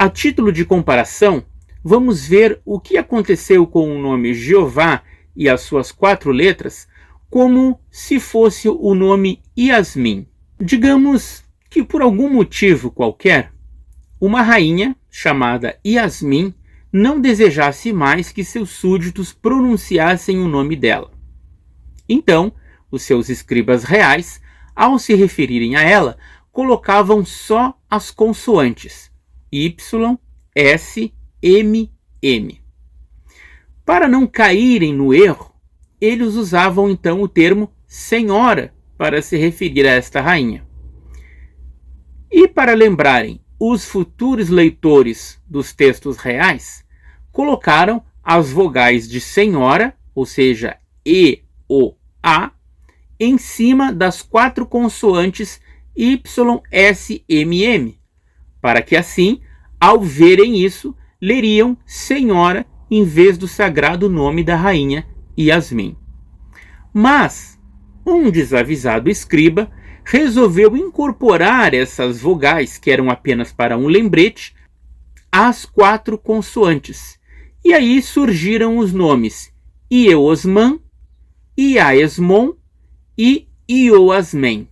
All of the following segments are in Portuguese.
A título de comparação, vamos ver o que aconteceu com o nome Jeová e as suas 4 letras como se fosse o nome Yasmin. Digamos que por algum motivo qualquer, uma rainha chamada Yasmin não desejasse mais que seus súditos pronunciassem o nome dela. Então, os seus escribas reais, ao se referirem a ela, colocavam só as consoantes Y, S, M, M. Para não caírem no erro, eles usavam então o termo senhora para se referir a esta rainha. E para lembrarem os futuros leitores dos textos reais, colocaram as vogais de senhora, ou seja, E, O, A, em cima das 4 consoantes Y, S, M, M, para que assim, ao verem isso, leriam senhora em vez do sagrado nome da rainha Yasmin. Mas um desavisado escriba resolveu incorporar essas vogais, que eram apenas para um lembrete, às 4 consoantes. E aí surgiram os nomes Ieosman, Iaesmon e Ioasmen.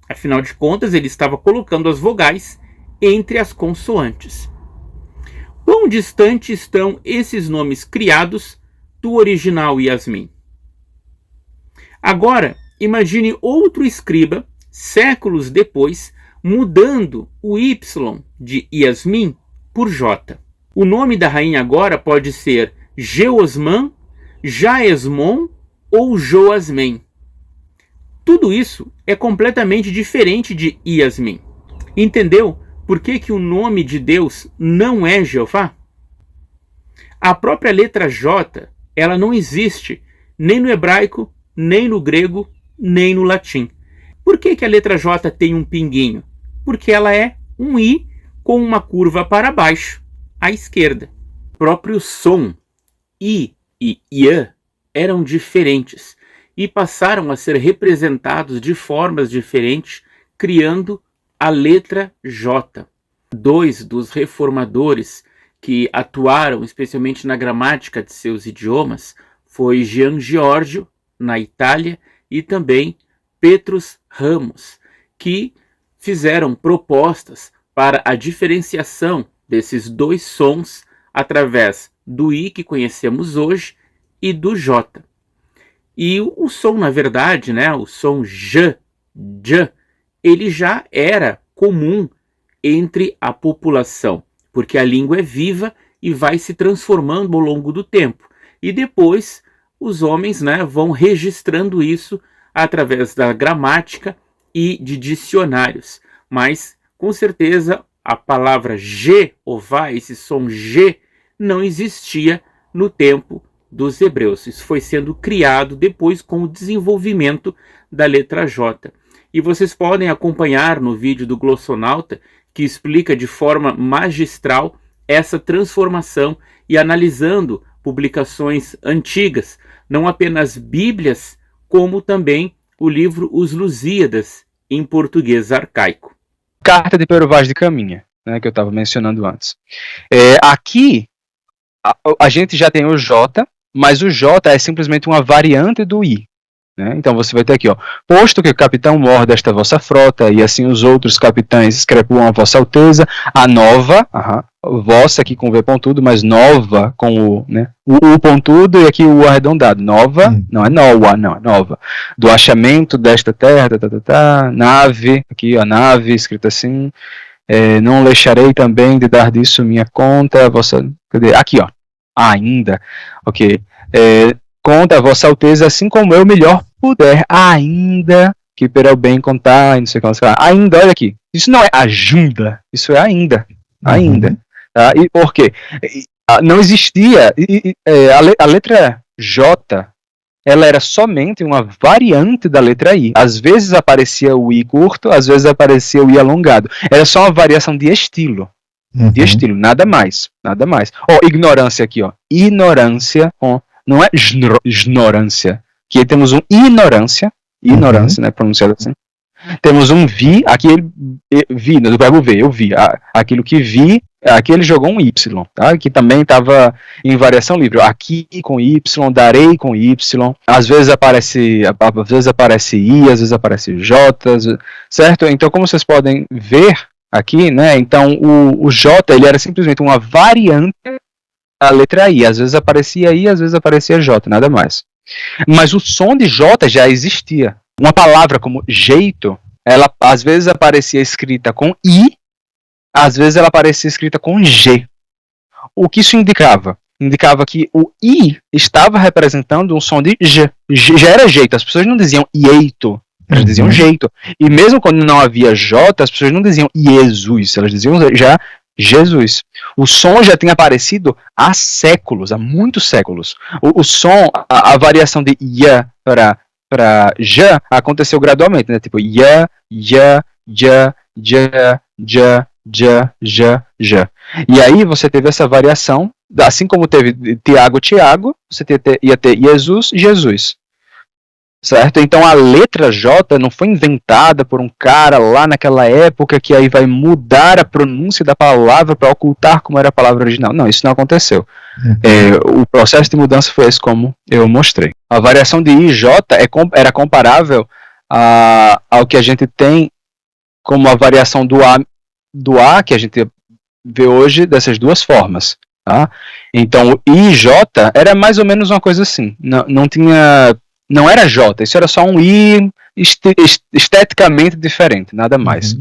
Afinal de contas, ele estava colocando as vogais entre as consoantes. Quão distante estão esses nomes criados do original Yasmin? Agora, imagine outro escriba, séculos depois, mudando o Y de Yasmin por J. O nome da rainha agora pode ser Jeosman, Jaesmon ou Joasmen. Tudo isso é completamente diferente de Yasmin. Entendeu por que o nome de Deus não é Jeová? A própria letra J, ela não existe nem no hebraico, nem no grego, nem no latim. Por que a letra J tem um pinguinho? Porque ela é um I com uma curva para baixo, à esquerda. O próprio som I e I eram diferentes e passaram a ser representados de formas diferentes, criando a letra J. 2 dos reformadores que atuaram especialmente na gramática de seus idiomas foi Gian Giorgio, na Itália, e também Petrus Ramos, que fizeram propostas para a diferenciação desses 2 sons através do I que conhecemos hoje e do J. E o som, na verdade, o som J, ele já era comum entre a população, porque a língua é viva e vai se transformando ao longo do tempo. E depois os homens vão registrando isso através da gramática e de dicionários. Mas, com certeza, a palavra Jeová, esse som G, não existia no tempo dos hebreus. Isso foi sendo criado depois com o desenvolvimento da letra J. E vocês podem acompanhar no vídeo do Glossonauta, que explica de forma magistral essa transformação e analisando publicações antigas, não apenas bíblias, como também o livro Os Lusíadas, em português arcaico. Carta de Pero Vaz de Caminha, que eu estava mencionando antes. Aqui, a gente já tem o J, mas o J é simplesmente uma variante do I. Então você vai ter aqui, posto que o capitão mor desta vossa frota, e assim os outros capitães escrepuam a vossa alteza, a nova, vossa aqui com V pontudo, mas nova com o pontudo e aqui o arredondado, nova, não é noa, não, é nova, do achamento desta terra, nave, aqui a nave, escrita assim, não deixarei também de dar disso minha conta, vossa, cadê? Aqui, ainda, ok, conta a vossa alteza, assim como eu melhor puder, ainda que pelo bem contar, não sei o que, ainda, olha aqui, isso não é ajuda, isso é ainda, tá? E por quê? Não existia, a letra J, ela era somente uma variante da letra I, às vezes aparecia o I curto, às vezes aparecia o I alongado, era só uma variação de estilo, nada mais, ignorância aqui, ignorância, não é ignorância. Aqui temos um ignorância, pronunciado assim. Temos um vi, aqui vi, do verbo ver, eu vi. Aquilo que vi, Aqui ele jogou um Y, tá? Que também estava em variação livre. Aqui com Y, darei com Y. Às vezes aparece I, às vezes aparece J, certo? Então, como vocês podem ver aqui, né? Então, o J, ele era simplesmente uma variante da letra I. Às vezes aparecia I, às vezes aparecia J, nada mais. Mas o som de J já existia. Uma palavra como jeito, ela às vezes aparecia escrita com I, às vezes ela aparecia escrita com G. O que isso indicava? Indicava que o I estava representando um som de G. Já era jeito, as pessoas não diziam ieito, elas diziam jeito. E mesmo quando não havia J, as pessoas não diziam Jesus, elas diziam já Jesus. O som já tinha aparecido há séculos, há muitos séculos. O som, a variação de I para J aconteceu gradualmente, né? Tipo I, J, J, J, J, J, J, J. E aí você teve essa variação, assim como teve Tiago, Tiago, você ia ter Jesus, Jesus. Certo? Então a letra J não foi inventada por um cara lá naquela época que aí vai mudar a pronúncia da palavra para ocultar como era a palavra original. Não, isso não aconteceu. O processo de mudança foi esse como eu mostrei. A variação de I e J era comparável ao que a gente tem como a variação do A, que a gente vê hoje dessas duas formas. Tá? Então o I e J era mais ou menos uma coisa assim. Não era J, isso era só um I esteticamente diferente, nada mais.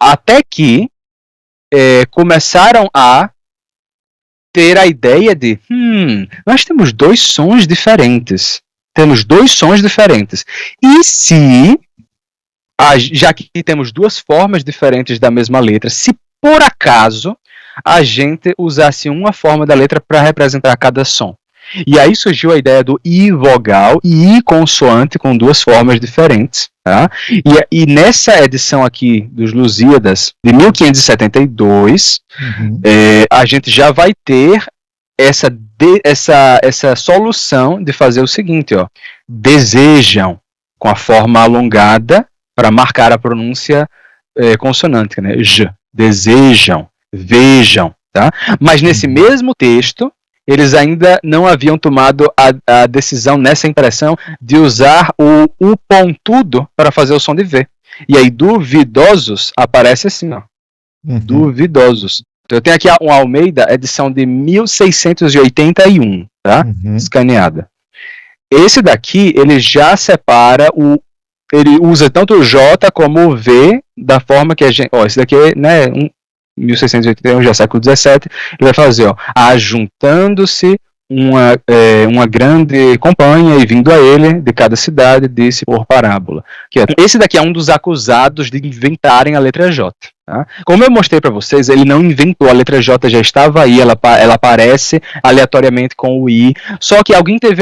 Até que começaram a ter a ideia de nós temos dois sons diferentes. E se, já que temos duas formas diferentes da mesma letra, se por acaso a gente usasse uma forma da letra para representar cada som? E aí surgiu a ideia do I vogal e I consoante com duas formas diferentes. Tá? E nessa edição aqui dos Lusíadas, de 1572, a gente já vai ter essa solução de fazer o seguinte, ó, desejam, com a forma alongada, para marcar a pronúncia consonante, né? J, desejam, vejam. Tá? Mas nesse mesmo texto, eles ainda não haviam tomado a decisão nessa impressão de usar o pontudo para fazer o som de V. E aí, duvidosos aparece assim, ó. Duvidosos. Então, eu tenho aqui um Almeida, edição de 1681, tá? Escaneada. Esse daqui, ele já separa ele usa tanto o J como o V da forma que a gente... Ó, esse daqui é, né, 1681, já século XVII, ele vai fazer, ó, ajuntando-se uma grande companhia e vindo a ele de cada cidade, disse por parábola. Esse daqui é um dos acusados de inventarem a letra J. Tá? Como eu mostrei para vocês, ele não inventou, a letra J já estava aí, ela aparece aleatoriamente com o I, só que alguém teve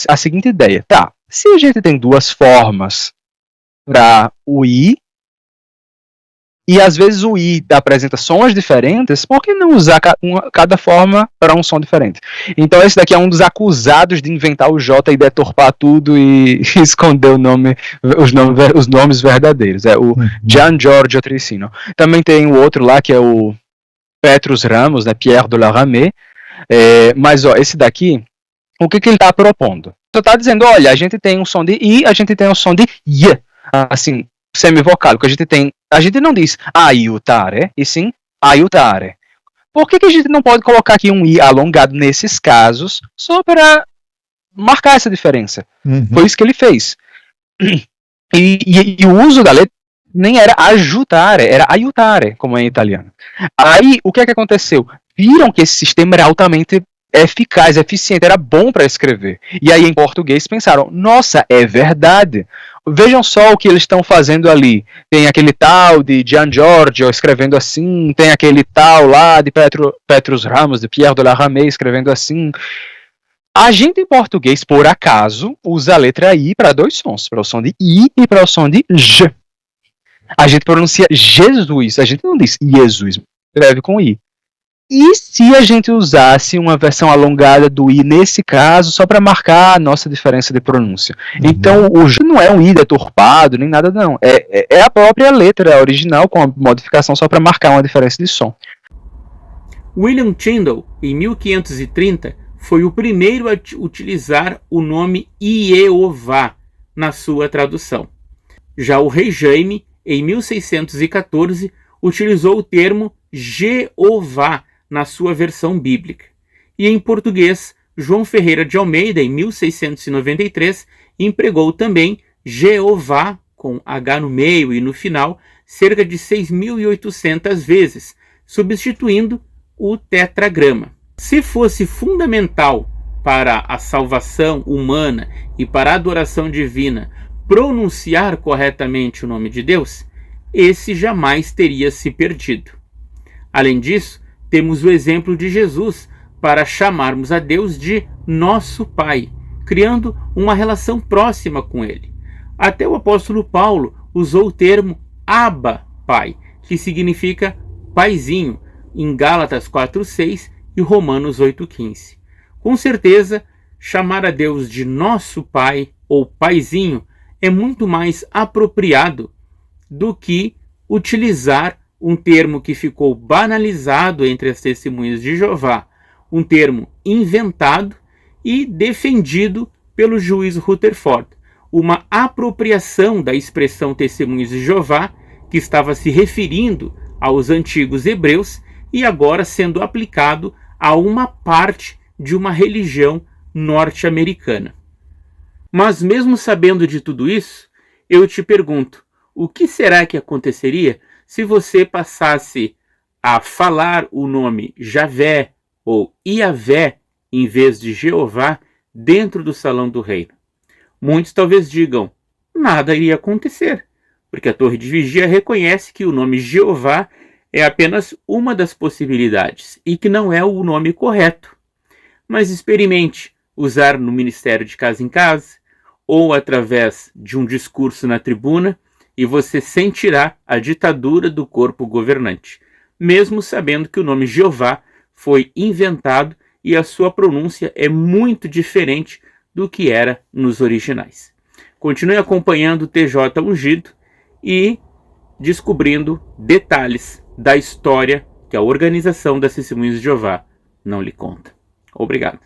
a seguinte ideia, tá, se a gente tem duas formas para o I, e às vezes o I apresenta sons diferentes, por que não usar cada forma para um som diferente? Então esse daqui é um dos acusados de inventar o J e deturpar tudo e esconder os nomes verdadeiros. É o Gian Giorgio Trissino. Também tem o outro lá que é o Petrus Ramos, né, Pierre de la Ramée. Mas ó, esse daqui, o que ele está propondo? Ele está dizendo, olha, a gente tem um som de I, a gente tem um som de Y. Assim, semivocálico. A gente não diz aiutare, e sim aiutare. Por que a gente não pode colocar aqui um I alongado nesses casos, só para marcar essa diferença? Foi isso que ele fez. E o uso da letra nem era ajutare, era aiutare, como é em italiano. Aí, o que é que aconteceu? Viram que esse sistema era altamente eficaz, eficiente, era bom para escrever. E aí, em português, pensaram, nossa, é verdade. Vejam só o que eles estão fazendo ali. Tem aquele tal de Gian Giorgio escrevendo assim, tem aquele tal lá de Petrus Ramos, de Pierre de la Ramée escrevendo assim. A gente em português, por acaso, usa a letra I para dois sons, para o som de I e para o som de J. A gente pronuncia Jesus, a gente não diz Jesus, escreve com I. E se a gente usasse uma versão alongada do I nesse caso, só para marcar a nossa diferença de pronúncia? Então, o J não é um I deturpado, nem nada não. É a própria letra original com a modificação só para marcar uma diferença de som. William Tyndale, em 1530, foi o primeiro a utilizar o nome Iéová na sua tradução. Já o rei Jaime, em 1614, utilizou o termo Jeová na sua versão bíblica. E em português, João Ferreira de Almeida, em 1693, empregou também Jeová, com H no meio e no final, cerca de 6.800 vezes, substituindo o tetragrama. Se fosse fundamental para a salvação humana e para a adoração divina pronunciar corretamente o nome de Deus, esse jamais teria se perdido. Além disso, temos o exemplo de Jesus para chamarmos a Deus de nosso Pai, criando uma relação próxima com Ele. Até o apóstolo Paulo usou o termo Abba, Pai, que significa paizinho, em Gálatas 4:6 e Romanos 8:15. Com certeza, chamar a Deus de nosso Pai ou paizinho é muito mais apropriado do que utilizar um termo que ficou banalizado entre as testemunhas de Jeová, um termo inventado e defendido pelo juiz Rutherford, uma apropriação da expressão testemunhas de Jeová, que estava se referindo aos antigos hebreus e agora sendo aplicado a uma parte de uma religião norte-americana. Mas mesmo sabendo de tudo isso, eu te pergunto, o que será que aconteceria se você passasse a falar o nome Javé ou Iavé em vez de Jeová dentro do salão do reino? Muitos talvez digam, nada iria acontecer, porque a torre de vigia reconhece que o nome Jeová é apenas uma das possibilidades e que não é o nome correto. Mas experimente usar no ministério de casa em casa ou através de um discurso na tribuna e você sentirá a ditadura do corpo governante, mesmo sabendo que o nome Jeová foi inventado e a sua pronúncia é muito diferente do que era nos originais. Continue acompanhando o TJ Ungido e descobrindo detalhes da história que a organização das Testemunhas de Jeová não lhe conta. Obrigado.